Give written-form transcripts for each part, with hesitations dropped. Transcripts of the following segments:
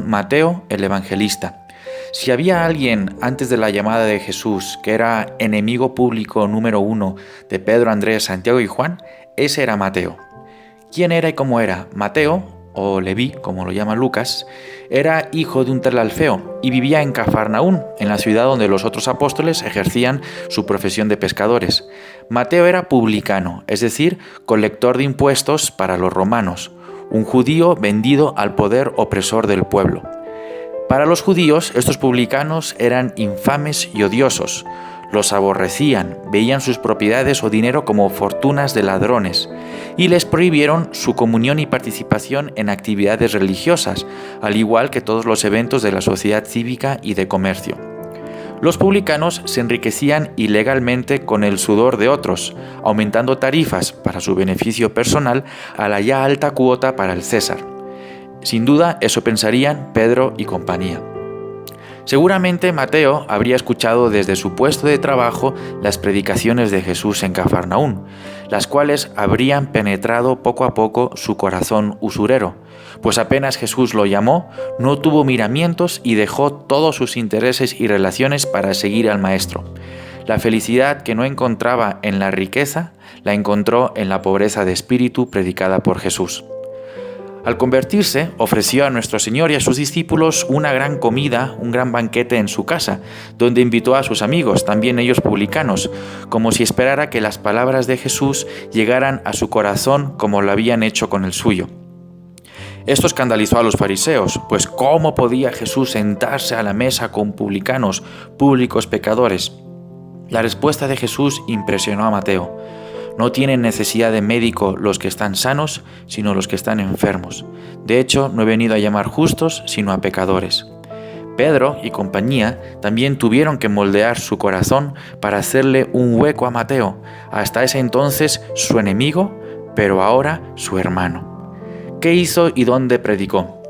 Mateo el Evangelista. Si había alguien antes de la llamada de Jesús que era enemigo público número 1 de Pedro, Andrés, Santiago y Juan, ese era Mateo. ¿Quién era y cómo era? Mateo, o Leví, como lo llama Lucas, era hijo de un tal Alfeo y vivía en Cafarnaún, en la ciudad donde los otros apóstoles ejercían su profesión de pescadores. Mateo era publicano, es decir, colector de impuestos para los romanos, un judío vendido al poder opresor del pueblo. Para los judíos, estos publicanos eran infames y odiosos. Los aborrecían, veían sus propiedades o dinero como fortunas de ladrones y les prohibieron su comunión y participación en actividades religiosas, al igual que todos los eventos de la sociedad cívica y de comercio. Los publicanos se enriquecían ilegalmente con el sudor de otros, aumentando tarifas para su beneficio personal a la ya alta cuota para el César. Sin duda, eso pensarían Pedro y compañía. Seguramente Mateo habría escuchado desde su puesto de trabajo las predicaciones de Jesús en Cafarnaún, las cuales habrían penetrado poco a poco su corazón usurero, pues apenas Jesús lo llamó, no tuvo miramientos y dejó todos sus intereses y relaciones para seguir al Maestro. La felicidad que no encontraba en la riqueza, la encontró en la pobreza de espíritu predicada por Jesús. Al convertirse, ofreció a nuestro Señor y a sus discípulos una gran comida, un gran banquete en su casa, donde invitó a sus amigos, también ellos publicanos, como si esperara que las palabras de Jesús llegaran a su corazón como lo habían hecho con el suyo. Esto escandalizó a los fariseos, pues ¿cómo podía Jesús sentarse a la mesa con publicanos, públicos pecadores? La respuesta de Jesús impresionó a Mateo. No tienen necesidad de médico los que están sanos, sino los que están enfermos. De hecho, no he venido a llamar justos, sino a pecadores. Pedro y compañía también tuvieron que moldear su corazón para hacerle un hueco a Mateo, hasta ese entonces su enemigo, pero ahora su hermano. ¿Qué hizo y dónde predicó?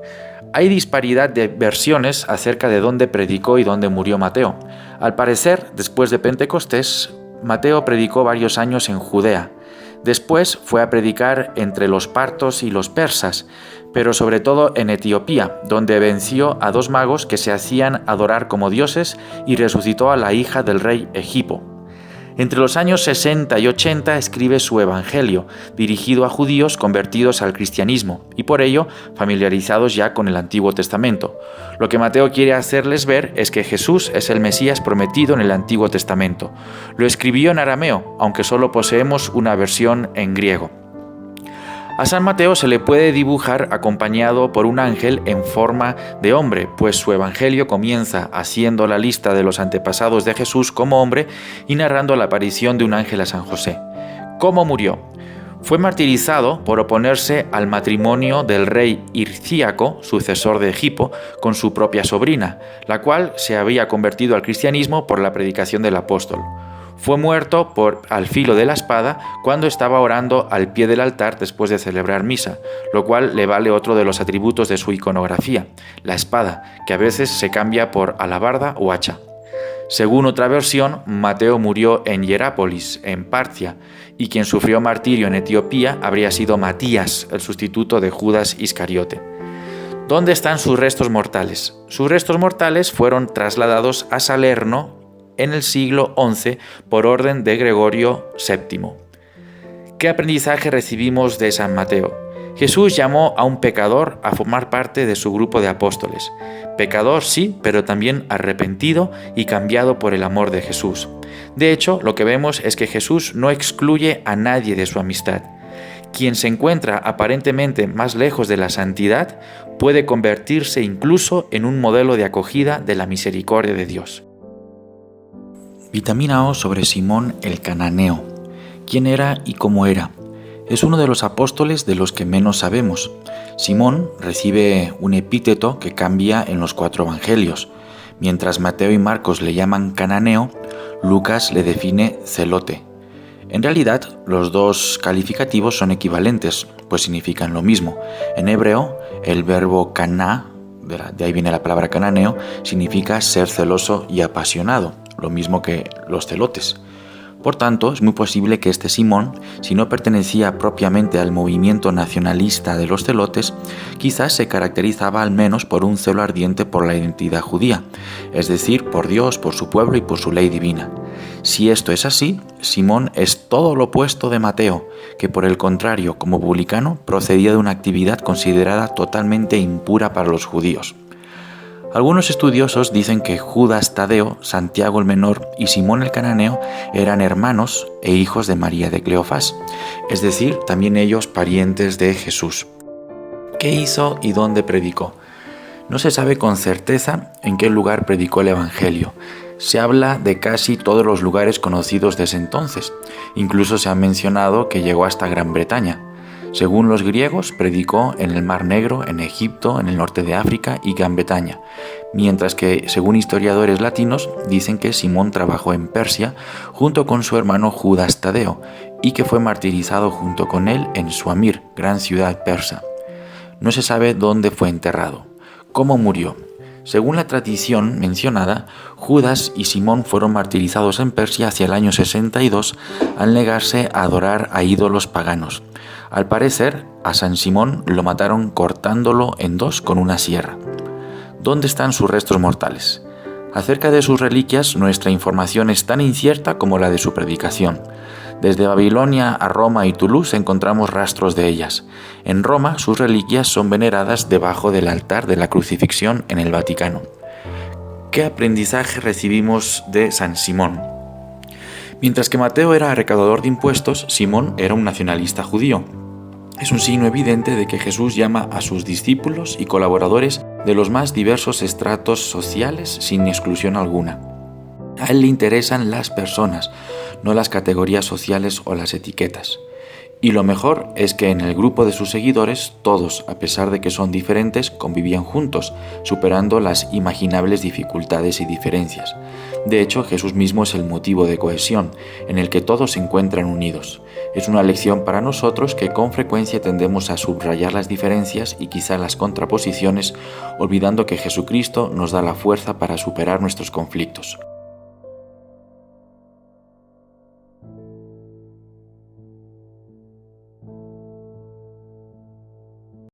Hay disparidad de versiones acerca de dónde predicó y dónde murió Mateo. Al parecer, después de Pentecostés, Mateo predicó varios años en Judea. Después fue a predicar entre los partos y los persas, pero sobre todo en Etiopía, donde venció a 2 magos que se hacían adorar como dioses y resucitó a la hija del rey Egipo. Entre los años 60 y 80 escribe su Evangelio, dirigido a judíos convertidos al cristianismo y por ello familiarizados ya con el Antiguo Testamento. Lo que Mateo quiere hacerles ver es que Jesús es el Mesías prometido en el Antiguo Testamento. Lo escribió en arameo, aunque solo poseemos una versión en griego. A San Mateo se le puede dibujar acompañado por un ángel en forma de hombre, pues su evangelio comienza haciendo la lista de los antepasados de Jesús como hombre y narrando la aparición de un ángel a San José. ¿Cómo murió? Fue martirizado por oponerse al matrimonio del rey Hircíaco, sucesor de Egipo, con su propia sobrina, la cual se había convertido al cristianismo por la predicación del apóstol. Fue muerto al filo de la espada cuando estaba orando al pie del altar después de celebrar misa, lo cual le vale otro de los atributos de su iconografía, la espada, que a veces se cambia por alabarda o hacha. Según otra versión, Mateo murió en Hierápolis, en Partia, y quien sufrió martirio en Etiopía habría sido Matías, el sustituto de Judas Iscariote. ¿Dónde están sus restos mortales? Sus restos mortales fueron trasladados a Salerno en el siglo XI por orden de Gregorio VII. ¿Qué aprendizaje recibimos de San Mateo? Jesús llamó a un pecador a formar parte de su grupo de apóstoles. Pecador sí, pero también arrepentido y cambiado por el amor de Jesús. De hecho, lo que vemos es que Jesús no excluye a nadie de su amistad. Quien se encuentra aparentemente más lejos de la santidad puede convertirse incluso en un modelo de acogida de la misericordia de Dios. Vitamina O sobre Simón el Cananeo. ¿Quién era y cómo era? Es uno de los apóstoles de los que menos sabemos. Simón recibe un epíteto que cambia en los 4 evangelios. Mientras Mateo y Marcos le llaman cananeo, Lucas le define celote. En realidad, los 2 calificativos son equivalentes, pues significan lo mismo. En hebreo, el verbo caná, de ahí viene la palabra cananeo, significa ser celoso y apasionado, lo mismo que los celotes. Por tanto, es muy posible que este Simón, si no pertenecía propiamente al movimiento nacionalista de los celotes, quizás se caracterizaba al menos por un celo ardiente por la identidad judía, es decir, por Dios, por su pueblo y por su ley divina. Si esto es así, Simón es todo lo opuesto de Mateo, que por el contrario, como publicano, procedía de una actividad considerada totalmente impura para los judíos. Algunos estudiosos dicen que Judas Tadeo, Santiago el Menor y Simón el Cananeo eran hermanos e hijos de María de Cleofás, es decir, también ellos parientes de Jesús. ¿Qué hizo y dónde predicó? No se sabe con certeza en qué lugar predicó el Evangelio. Se habla de casi todos los lugares conocidos desde entonces. Incluso se ha mencionado que llegó hasta Gran Bretaña. Según los griegos, predicó en el Mar Negro, en Egipto, en el norte de África y Gran Bretaña, mientras que, según historiadores latinos, dicen que Simón trabajó en Persia junto con su hermano Judas Tadeo y que fue martirizado junto con él en Suamir, gran ciudad persa. No se sabe dónde fue enterrado. ¿Cómo murió? Según la tradición mencionada, Judas y Simón fueron martirizados en Persia hacia el año 62 al negarse a adorar a ídolos paganos. Al parecer, a San Simón lo mataron cortándolo en dos con una sierra. ¿Dónde están sus restos mortales? Acerca de sus reliquias, nuestra información es tan incierta como la de su predicación. Desde Babilonia a Roma y Toulouse encontramos rastros de ellas. En Roma, sus reliquias son veneradas debajo del altar de la crucifixión en el Vaticano. ¿Qué aprendizaje recibimos de San Simón? Mientras que Mateo era recaudador de impuestos, Simón era un nacionalista judío. Es un signo evidente de que Jesús llama a sus discípulos y colaboradores de los más diversos estratos sociales sin exclusión alguna. A él le interesan las personas, no las categorías sociales o las etiquetas. Y lo mejor es que en el grupo de sus seguidores, todos, a pesar de que son diferentes, convivían juntos, superando las imaginables dificultades y diferencias. De hecho, Jesús mismo es el motivo de cohesión, en el que todos se encuentran unidos. Es una lección para nosotros que con frecuencia tendemos a subrayar las diferencias y quizá las contraposiciones, olvidando que Jesucristo nos da la fuerza para superar nuestros conflictos.